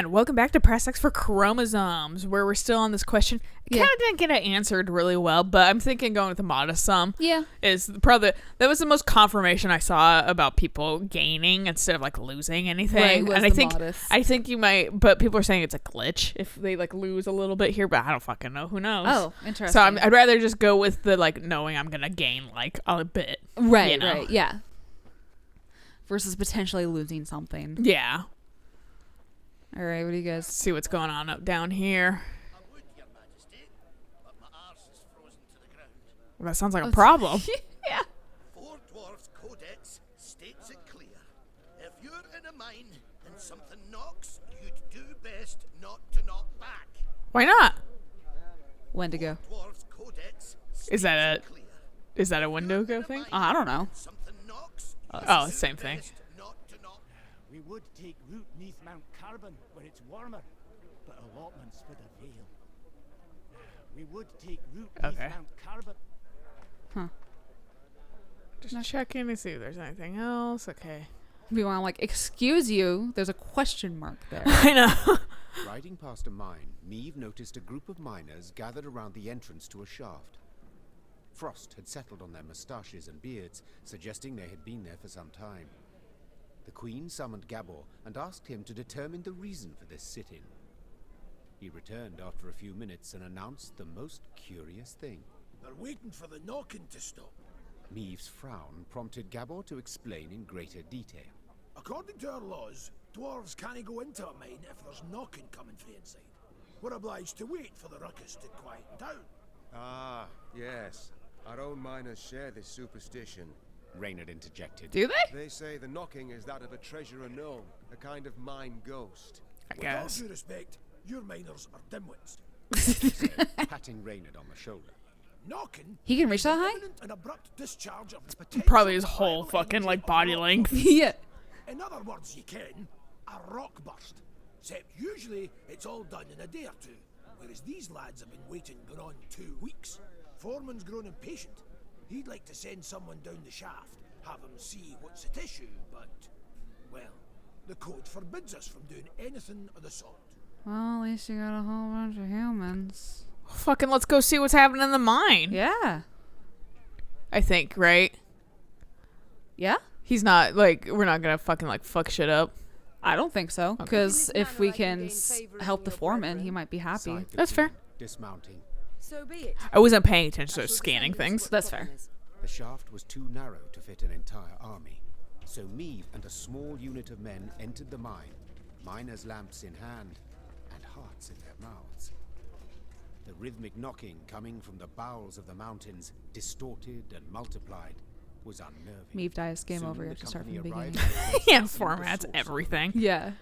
And welcome back to Press X for Chromosomes, where we're still on this question. I kind of didn't get it answered really well, but I'm thinking going with the modest sum. Yeah. Is probably that was the most confirmation I saw about people gaining instead of like losing anything. Right, and I think you might, but people are saying it's a glitch if they like lose a little bit here, but I don't fucking know. Who knows? Oh, interesting. So I'd rather just go with the like knowing I'm gonna gain like a bit. Right. You know? Right. Yeah. Versus potentially losing something. Yeah. All right, what do you guys see what's going on up down here? I would, Your Majesty, but my arse is frozen to the ground. Well, that sounds like a problem. Yeah. Four Dwarfs Codex states it clear. If you're in a mine and something knocks, you'd do best not to knock back. Why not? When to go? Dwarfs Codex Is that states it clear. Is that a window go thing? I don't know. Something knocks. Oh, same thing. Best not to knock. We would take root neath Mount Carbon, where it's warmer, but allotments with a veil. We would take root neath Okay. Mount Carbon. Just checking to see if there's anything else. Okay. We want to like excuse you. There's a question mark there. I know. Riding past a mine, Meave noticed a group of miners gathered around the entrance to a shaft. Frost had settled on their moustaches and beards, suggesting they had been there for some time. The Queen summoned Gabor and asked him to determine the reason for this sit-in. He returned after a few minutes and announced the most curious thing. They're waiting for the knocking to stop. Meave's frown prompted Gabor to explain in greater detail. According to our laws, dwarves can't go into a mine if there's knocking coming from inside. We're obliged to wait for the ruckus to quieten down. Ah, yes. Our own miners share this superstition. Reynard interjected. Do they? They say the knocking is that of a treasure unknown, a kind of mine ghost. I With all guess. due respect, your miners are dimwits. Said, patting Reynard on the shoulder. Knocking He can reach that is high? imminent and abrupt discharge of potential Probably his whole violent fucking energy like of body rock. length. Yeah. In other words, you can, a rock burst. Except usually it's all done in a day or two, whereas these lads have been waiting going on 2 weeks. Foreman's grown impatient. He'd like to send someone down the shaft, have them see what's at issue, but, well, the code forbids us from doing anything of the sort. Well, at least you got a whole bunch of humans. Fucking let's go see what's happening in the mine. Yeah. I think, right? Yeah? He's not like we're not gonna fucking like fuck shit up. I don't think so. Because if we can help the foreman, he might be happy. Sighed the That's Queen, fair. Dismounting. So be it. I wasn't paying attention to those scanning things. That's fair. The shaft was too narrow to fit an entire army, so Meave and a small unit of men entered the mine, miners' lamps in hand and hearts in their mouths. The rhythmic knocking coming from the bowels of the mountains, distorted and multiplied, was unnerving. Meave dies, game Soon over. You the have to start from the company beginning. arrived at the Yeah, place that seemed the formats source of everything. Yeah.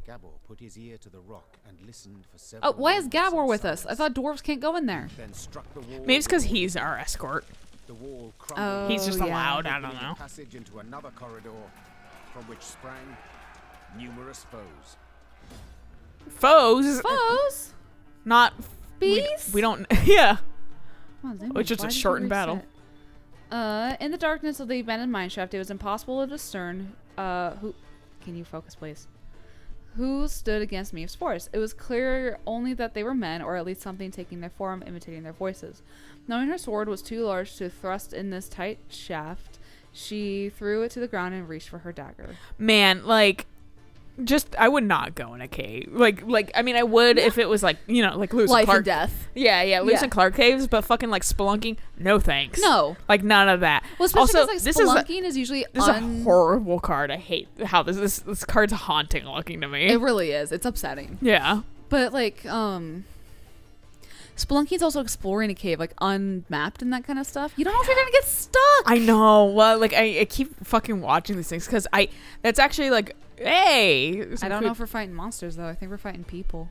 Gabor put his ear to the rock and listened for several Oh, why is moments Gabor in with us? I silence, thought dwarves can't go in there. then struck the wall. Maybe it's because with all he's his our might. escort. The wall Oh, crumbled. He's just yeah. allowed. I don't opening a know. passage into another corridor, from which sprang numerous foes. Foes, Foes? not Bees? We don't. Yeah. Oh, damn, Which is why a did you shortened battle. reset? In the darkness of the abandoned mineshaft, it was impossible to discern who. Can you focus, please? Who stood against Meave's force? It was clear only that they were men, or at least something taking their form, imitating their voices. Knowing her sword was too large to thrust in this tight shaft, she threw it to the ground and reached for her dagger. Man, like, just I would not go in a cave. Like I mean, I would if it was like like Lewis and Life Clark. and death. Yeah, Lewis Yeah. and Clark caves, but fucking like spelunking, no thanks. No. like none of that. Well, especially also, because this spelunking is usually this is a horrible card. I hate how this card's haunting looking to me. It really is. It's upsetting. Yeah. But like, Spelunking is also exploring a cave, like unmapped and that kind of stuff. You don't know if you're gonna get stuck. I know. Well, like I keep fucking watching these things because that's actually like, hey. I don't know if we're fighting monsters though. I think we're fighting people.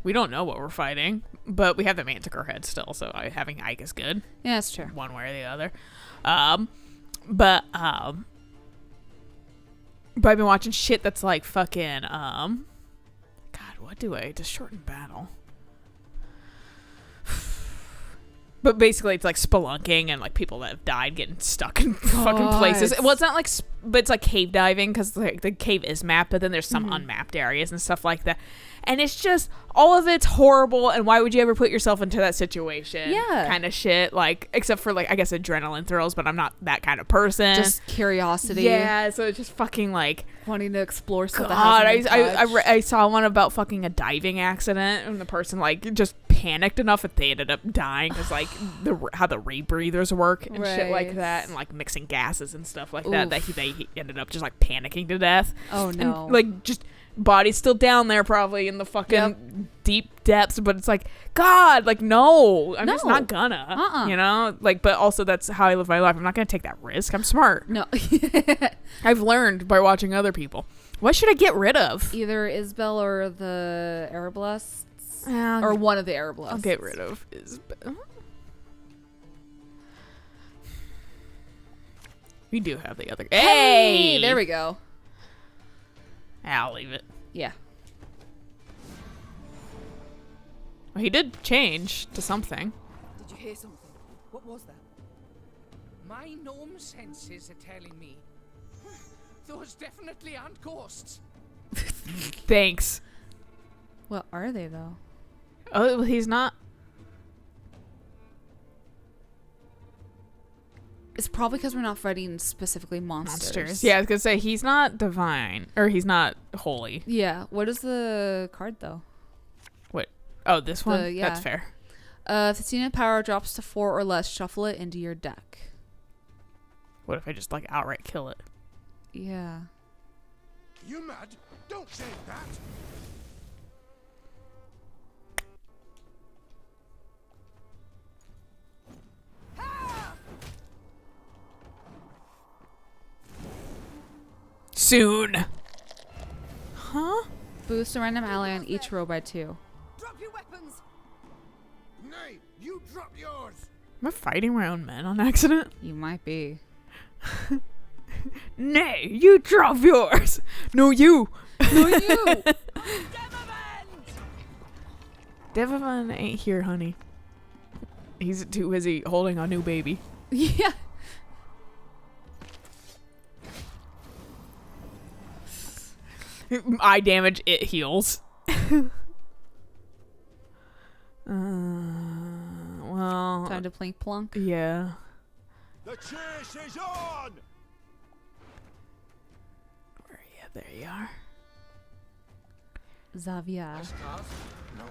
We don't know what we're fighting, but we have the Manticore head still, so having Ike is good. Yeah, that's true. One way or the other. But I've been watching shit that's like fucking God, what do I to shorten battle? But basically, it's like spelunking and like people that have died getting stuck in fucking places. Well, it's not like, but it's like cave diving because like the cave is mapped, but then there's some unmapped areas and stuff like that. And it's just all of it's horrible. And why would you ever put yourself into that situation? Yeah. Kind of shit. Like, except for like, I guess adrenaline thrills, but I'm not that kind of person. Just curiosity. Yeah. So it's just fucking like, wanting to explore stuff. God, I saw one about fucking a diving accident and the person like just panicked enough that they ended up dying because like how the rebreathers work and shit like that, and like mixing gases and stuff like that he ended up just like panicking to death. Oh no. And, like just body's still down there probably in the fucking deep depths, but it's like, God, like no, I'm just not gonna you know, like, but also that's how I live my life. I'm not gonna take that risk. I'm smart. No. I've learned by watching other people. What should I get rid of? Either Isbel or the Ereblusts. Or one of the Ereblusts. I'll get rid of Isbel. We do have the other. Hey! There we go. I'll leave it. Yeah. Well, he did change to something. Did you hear something? What was that? My gnome senses are telling me. Those definitely aren't ghosts. Thanks. What are they though? Oh, well, he's not. It's probably because we're not fighting specifically monsters. Yeah, I was gonna say he's not divine, or he's not holy. Yeah. What is the card though? What? Oh, this one. Yeah. That's fair. If its unit power drops to 4 or less, shuffle it into your deck. What if I just like outright kill it? Yeah. You mad? Don't say that. Soon. Huh? Boost a random ally on each row by 2. Drop your weapons! Nay, you drop yours. Am I fighting my own men on accident? You might be. Nay, you drop yours. No, you. No, you. Devavan ain't here, honey. He's too busy holding a new baby. Yeah. Eye damage, it heals. Well, Time to plink plunk. yeah. The chase is on. Where are you? There you are. Xavier. No,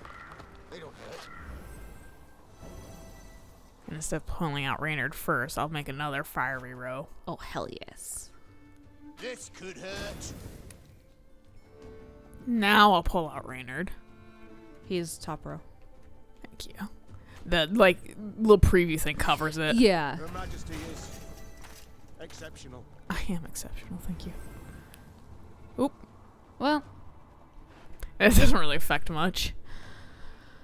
they don't hurt. And instead of pulling out Reynard first, I'll make another fiery row. Oh, hell yes. This could hurt. Now I'll pull out Reynard. He's top row. Thank you. The like little preview thing covers it. Yeah. Her Majesty is exceptional. I am exceptional, thank you. Oop. Well. It doesn't really affect much.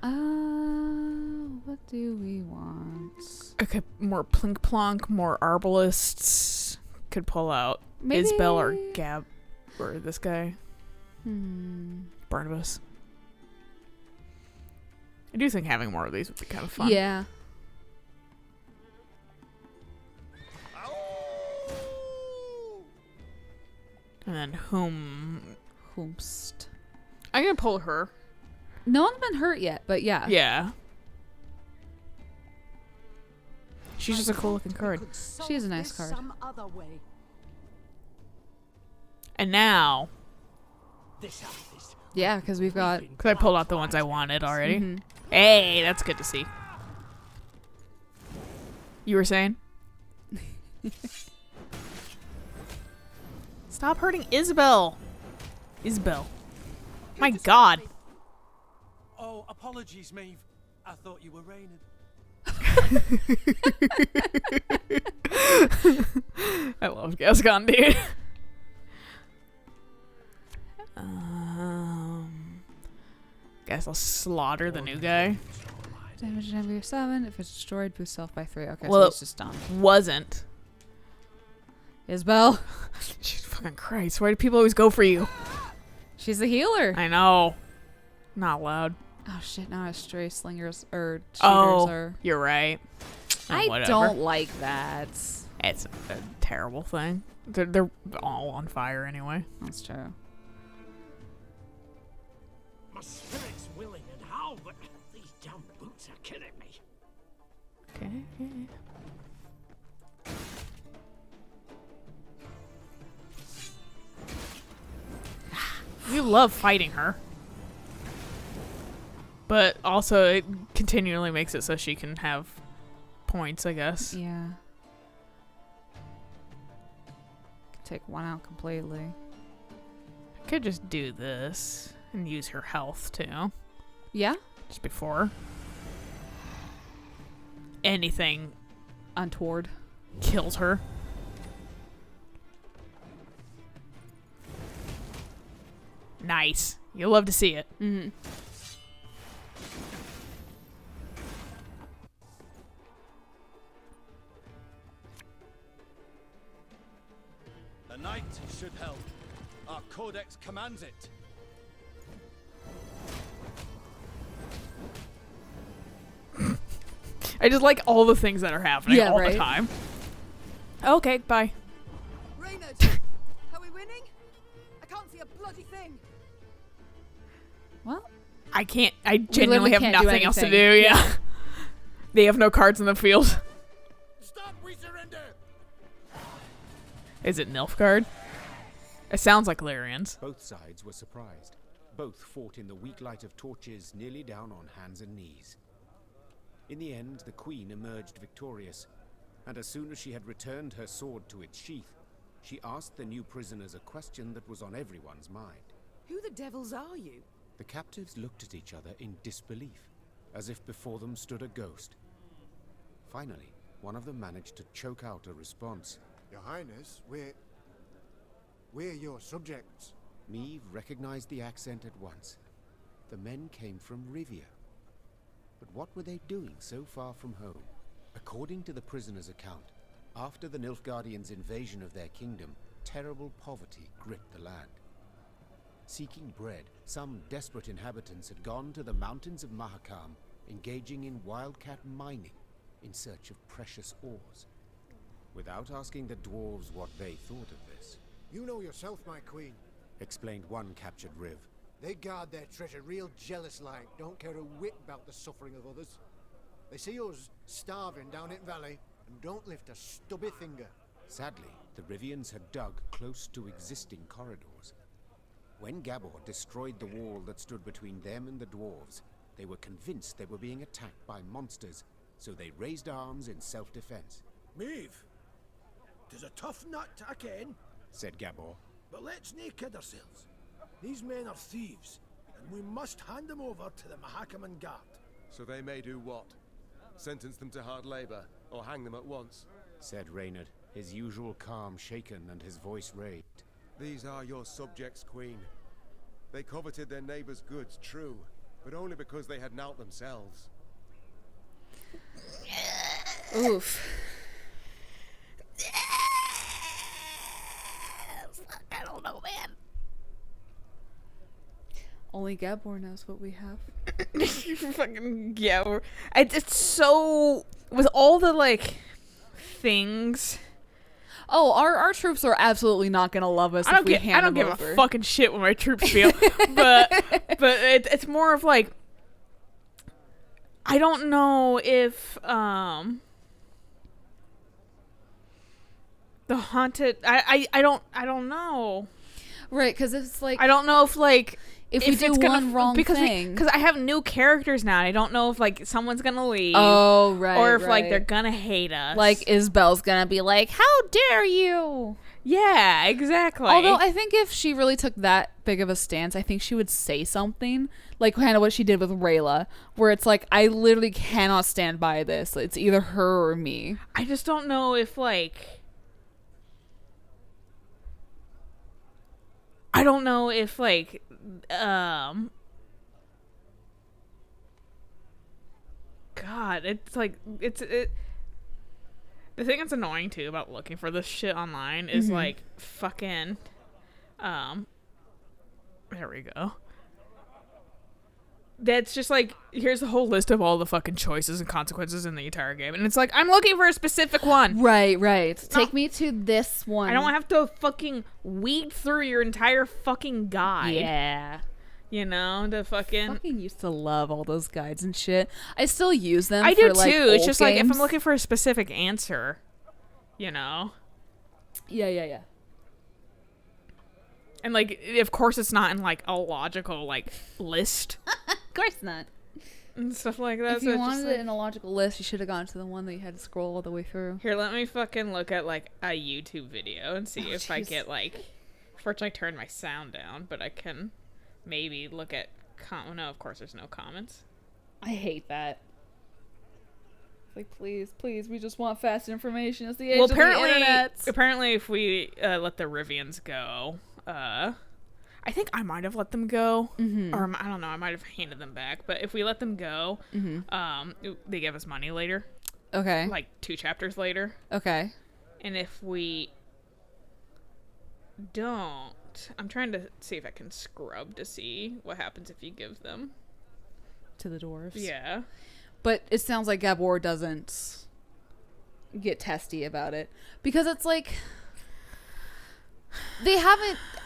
What do we want? Okay, more plink plonk, more arbalists. Could pull out Maybe... Isbel or Gab or this guy. Barnabas. I do think having more of these would be kind of fun. Yeah. And then Whomst. I'm gonna pull her. No one's been hurt yet, but yeah. Yeah. She's just a cool looking card. She is a nice card. Some other way. And now, This is Yeah, because we've got... because I pulled out the ones I wanted already. Mhm. Hey, that's good to see. You were saying? Stop hurting Isabel. Isabel. My God. Oh, apologies, Maeve. I thought you were raining. I love Gascon, dude. Guess I'll slaughter the new guy. Damage number 7. If it's destroyed, boost self by 3. Okay, Well, so it's just done. Wasn't. Isbel. Jesus fucking Christ. Why do people always go for you? She's a healer. I know. Not loud. Oh shit! Now stray slingers or shooters Oh, are. you're right. I Whatever. don't like that. It's a terrible thing. They're all on fire anyway. That's true. My spirit's willing and how, but these damn boots are killing me. Okay. You love fighting her. But also it continually makes it so she can have points, I guess. Yeah. Take one out completely. I could just do this and use her health too. Yeah. Just before anything Untoward. kills her. Nice. You'll love to see it. Mm-hmm. The knight should help. Our codex commands it. I just like all the things that are happening all right. the time. Okay, bye. Reynard, are we winning? I can't see a bloody thing. Well, I genuinely literally have can't do nothing else to do, anything. yeah. They have no cards in the field. Stop, we surrender! Is it Nilfgaard? It sounds like Lyrians. Both sides were surprised. Both fought in the weak light of torches, nearly down on hands and knees. In the end, the queen emerged victorious, and as soon as she had returned her sword to its sheath, she asked the new prisoners a question that was on everyone's mind. Who the devils are you? The captives looked at each other in disbelief, as if before them stood a ghost. Finally, one of them managed to choke out a response. Your Highness, we're your subjects. Meve recognized the accent at once. The men came from Rivia. But what were they doing so far from home? According to the prisoner's account, after the Nilfgaardians' invasion of their kingdom, terrible poverty gripped the land. Seeking bread, some desperate inhabitants had gone to the mountains of Mahakam, engaging in wildcat mining in search of precious ores. Without asking the dwarves what they thought of this, You know yourself, my queen. explained one captured Riv. They guard their treasure real jealous-like, don't care a whit about the suffering of others. They see us starving down in valley and don't lift a stubby finger. Sadly, the Rivians had dug close to existing corridors. When Gabor destroyed the wall that stood between them and the dwarves, they were convinced they were being attacked by monsters, so they raised arms in self-defense. Maeve, 'tis a tough nut to ken, Said Gabor. but let's nae kid ourselves. These men are thieves, and we must hand them over to the Mahakaman Guard. So they may do what? Sentence them to hard labor, or hang them at once? Said Reynard, his usual calm shaken and his voice raised. These are your subjects, Queen. They coveted their neighbors' goods, true, but only because they had nought themselves. oof. I don't know, man. Only Gabor knows what we have. Fucking yeah. It's so with all the like things. Oh, our troops are absolutely not gonna love us. I if we don't hand them give over. a fucking shit what my troops feel, but it's more of like I don't know if the haunted. I don't know. Right, because it's like I don't know if like if we do it's gonna, one wrong thing. because I have new characters now. And I don't know if like someone's gonna leave. Oh, right. Or if like right. they're gonna hate us. like Isabel's gonna be like, "How dare you!" yeah, exactly. Although I think if she really took that big of a stance, I think she would say something like kind of what she did with Rayla, where it's like, I literally cannot stand by this. It's either her or me. I just don't know if like I don't know if like God, it's like the thing that's annoying too about looking for this shit online is like fucking there we go. that's just like, here's the whole list of all the fucking choices and consequences in the entire game. And it's like, I'm looking for a specific one. Right. Take me to this one. I don't have to fucking weed through your entire fucking guide. Yeah. You know, the fucking used to love all those guides and shit. I still use them. I do like, too. It's just like, if games. I'm looking for a specific answer, you know. Yeah. And like, of course, it's not in like a logical like list Of course not. and stuff like that. If so you it's wanted just it like, in a logical list, you should have gone to the one that you had to scroll all the way through. here, let me fucking look at like a YouTube video and see if I get like. Fortunately, I turned my sound down, but I can maybe look at. No, of course, there's no comments. I hate that. It's like, please, we just want fast information. It's the age of the internet. Apparently, if we let the Rivians go, I think I might have let them go, or I don't know, I might have handed them back. But if we let them go, they give us money later. Okay. Like 2 chapters later. Okay. And if we don't, I'm trying to see if I can scrub to see what happens if you give them To the dwarves. Yeah. But it sounds like Gabor doesn't get testy about it. Because it's like,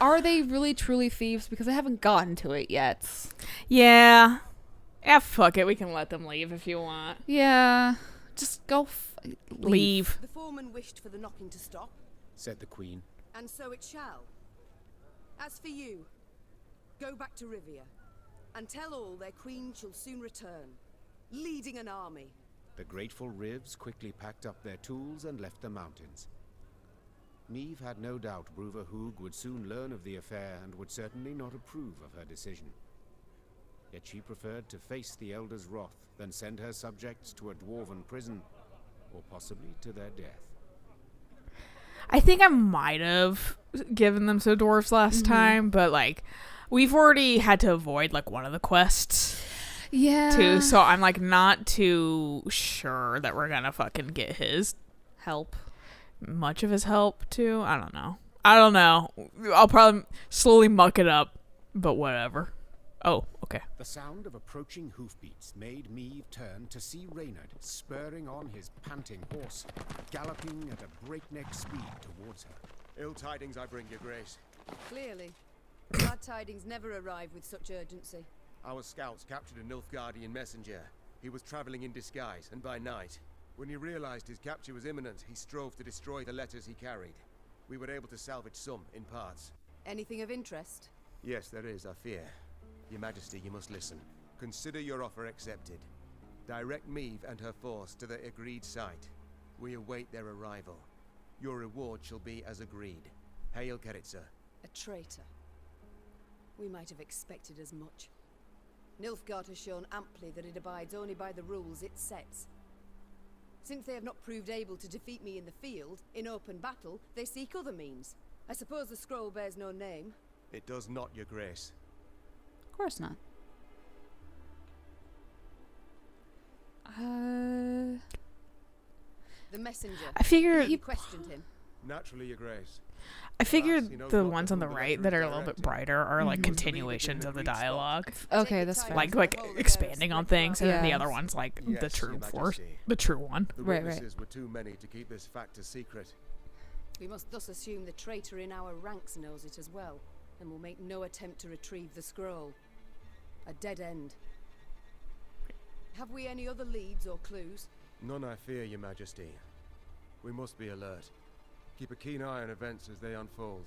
are they really truly thieves? Because they haven't gotten to it yet. Yeah. Yeah, fuck it. We can let them leave if you want. Yeah. Just go leave. The foreman wished for the knocking to stop, said the queen. and so it shall. As for you, go back to Rivia, and tell all their queen shall soon return, leading an army. The grateful Rivs quickly packed up their tools and left the mountains. Neve had no doubt Bruva Hoog would soon learn of the affair and would certainly not approve of her decision. Yet she preferred to face the Elder's wrath than send her subjects to a dwarven prison, or possibly to their death. I think I might have given them to the dwarves last time, but like, we've already had to avoid like one of the quests. Yeah. Too, so I'm like not too sure that we're gonna fucking get his help. Much of his help too. I don't know. I'll probably slowly muck it up, but whatever. Oh, okay. The sound of approaching hoofbeats made Meve turn to see Reynard spurring on his panting horse, galloping at a breakneck speed towards her. Ill tidings I bring, your grace. Clearly, bad tidings never arrive with such urgency. Our scouts captured a Nilfgaardian messenger. He was traveling in disguise, and by night. When he realized his capture was imminent, he strove to destroy the letters he carried. We were able to salvage some, in parts. Anything of interest? Yes, there is, I fear. Your Majesty, you must listen. Consider your offer accepted. Direct Meve and her force to the agreed site. We await their arrival. Your reward shall be as agreed. Hail, Keritza. A traitor. We might have expected as much. Nilfgaard has shown amply that it abides only by the rules it sets. Since they have not proved able to defeat me in the field, in open battle, they seek other means. I suppose the scroll bears no name. It does not, your grace. Of course not. The messenger. I figured He questioned him. Naturally, your grace. I figured the ones on the right that are a little bit brighter are like continuations of the dialogue. Okay, that's fair. Like expanding on things, and then the Yeah. other one's like Yes, the true Your force, Majesty. the true one. The Right, witnesses were too many to keep this fact a secret. We must thus assume the traitor in our ranks knows it as well, and will make no attempt to retrieve the scroll. A dead end. Have we any other leads or clues? None, I fear, your Majesty. We must be alert. Keep a keen eye on events as they unfold,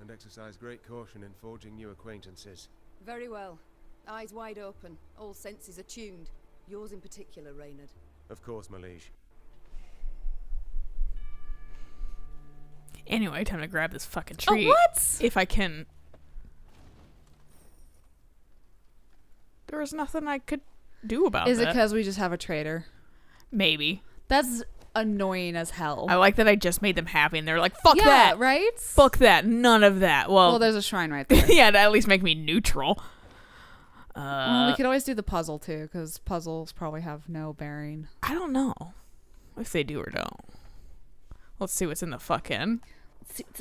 and exercise great caution in forging new acquaintances. Very well. Eyes wide open, all senses attuned. Yours in particular, Reynard. Of course, my liege. Anyway, time to grab this fucking tree. Oh, what? If I can. There was nothing I could do about Is it that. because we just have a traitor? Maybe. That's annoying as hell. I like that I just made them happy, and they're like, "Fuck yeah, that, right? fuck that, none of that." Well, There's a shrine right there. yeah, to at least make me neutral. Well, we could always do the puzzle too, because puzzles probably have no bearing. I don't know if they do or don't. Let's see what's in the fucking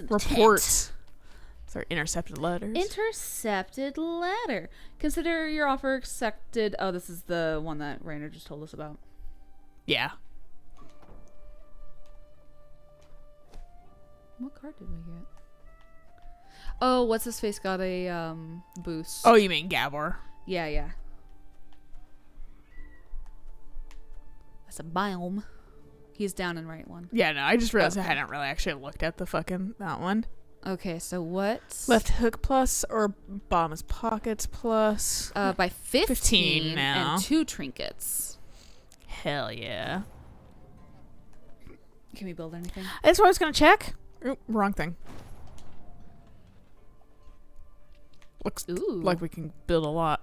reports. With our intercepted letters. Intercepted letter. Consider your offer accepted. Oh, this is the one that Rainer just told us about. Yeah. What card did we get? Oh, what's his face got a boost. Oh, you mean Gabor? Yeah. That's a biome. He's down in right one. Yeah, no, I just realized I hadn't really actually looked at the fucking that one. Okay, so what's Left hook plus or bottom's pockets plus? by 15 now. and 2 trinkets. Hell yeah. Can we build anything? That's what I was gonna check. Oop, wrong thing. Looks Ooh. like we can build a lot.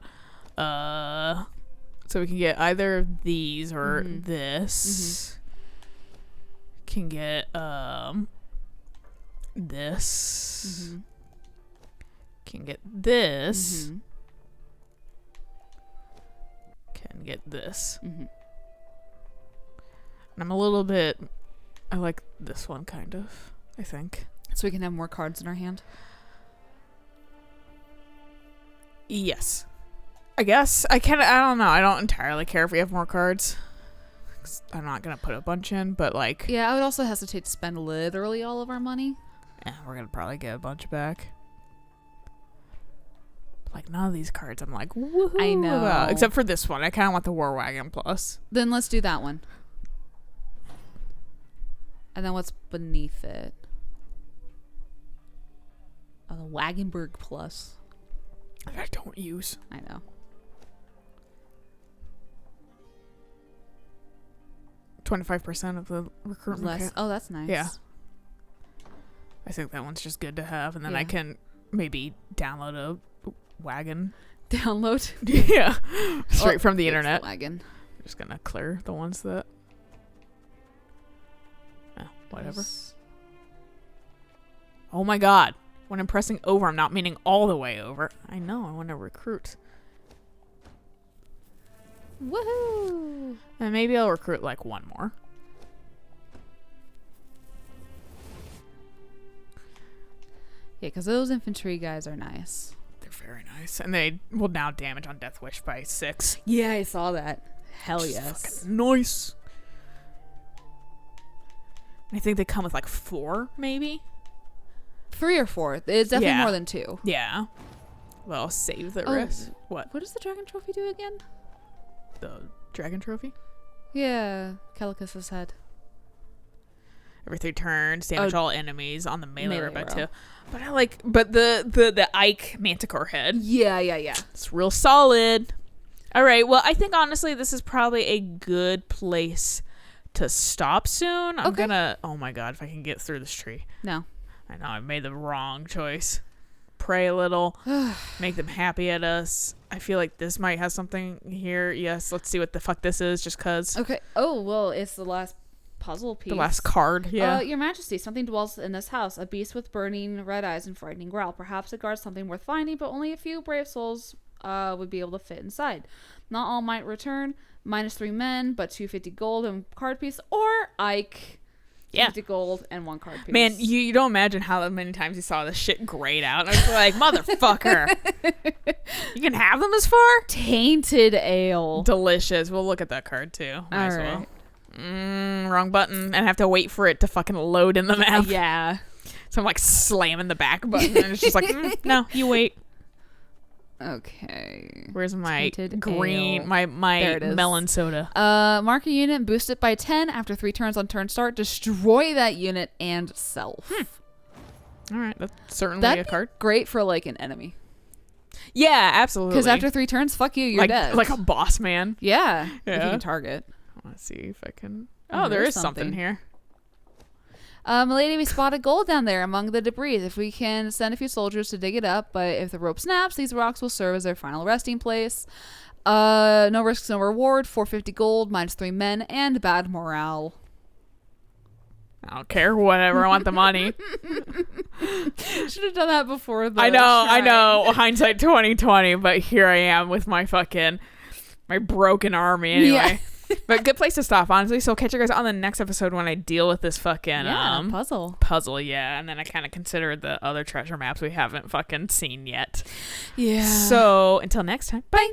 So we can get either of these or this. Can get this. Can get this. Can get this. And I'm a little bit. I like this one kind of. I think. So we can have more cards in our hand. Yes. I guess. I don't know. I don't entirely care if we have more cards. 'Cause I'm not going to put a bunch in, but like... Yeah, I would also hesitate to spend literally all of our money. Yeah, we're going to probably get a bunch back. Like, none of these cards I'm like, woohoo I know. about. Except for this one. I kind of want the War Wagon Plus. Then let's do that one. And then what's beneath it? Oh, the Wagenberg Plus. That I don't use. I know. 25% of the recruitment Less. kit. Oh, that's nice. Yeah. I think that one's just good to have, and then I Yeah. can maybe download a wagon. Download. Yeah. Straight from the it's internet. The wagon. I'm just gonna clear the ones that... whatever. Oh my god. When I'm pressing over, I'm not meaning all the way over. I know, I want to recruit. Woohoo! And maybe I'll recruit like one more. Yeah, because those infantry guys are nice. They're very nice. And they will now damage on Death Wish by 6. Yeah, I saw that. Hell Which is yes. fucking nice. I think they come with like 4, maybe? 3 or 4. It's definitely Yeah. more than 2. Yeah. Well, save the Oh, rest. What? What does the dragon trophy do again? The dragon trophy? Yeah, Calicus's head. Every 3 turns, damage all enemies on the melee row by row. 2. But I like, but the Ike Manticore head. Yeah. It's real solid. All right. Well, I think honestly, this is probably a good place to stop soon. I'm Okay. gonna. Oh my god, if I can get through this tree. No. I know I made the wrong choice. Pray a little. Make them happy at us. I feel like this might have something here. Yes. Let's see what the fuck this is. Just cause. Okay. Oh, well, it's the last puzzle piece. The last card. Yeah. Your Majesty, something dwells in this house, a beast with burning red eyes and frightening growl. Perhaps it guards something worth finding, but only a few brave souls would be able to fit inside. Not all might return. -3 men, but 250 gold and card piece, or Ike. Yeah. 50 gold and 1 card piece. Man, you don't imagine how many times you saw this shit grayed out. And I was like, motherfucker. You can have them as far? Tainted ale. Delicious. We'll look at that card too. Might as well. Wrong button. And I have to wait for it to fucking load in the map. Yeah. So I'm like slamming the back button. And it's just like, no, you wait. Okay. Where's my Tainted green, ale. my There it is. melon soda? Mark a unit, boost it by 10 after 3 turns on turn start. Destroy that unit and self. All right. That's certainly That'd a card. be great for like an enemy. Yeah, absolutely. Because after 3 turns, fuck you, you're dead. Like a boss man. Yeah. If you Yeah. can target. I want to see if I can. Oh, Oh, there there's is something something. here. Milady, we spotted gold down there among the debris. If we can send a few soldiers to dig it up, but if the rope snaps, these rocks will serve as their final resting place. No risks, no reward. 450 gold, -3 men, and bad morale. I don't care. Whatever. I want the money. Should have done that before. I know. Hindsight 2020, but here I am with my broken army anyway. But good place to stop, honestly. So I'll catch you guys on the next episode when I deal with this fucking puzzle, yeah. And then I kind of consider the other treasure maps we haven't fucking seen yet. Yeah. So until next time, bye.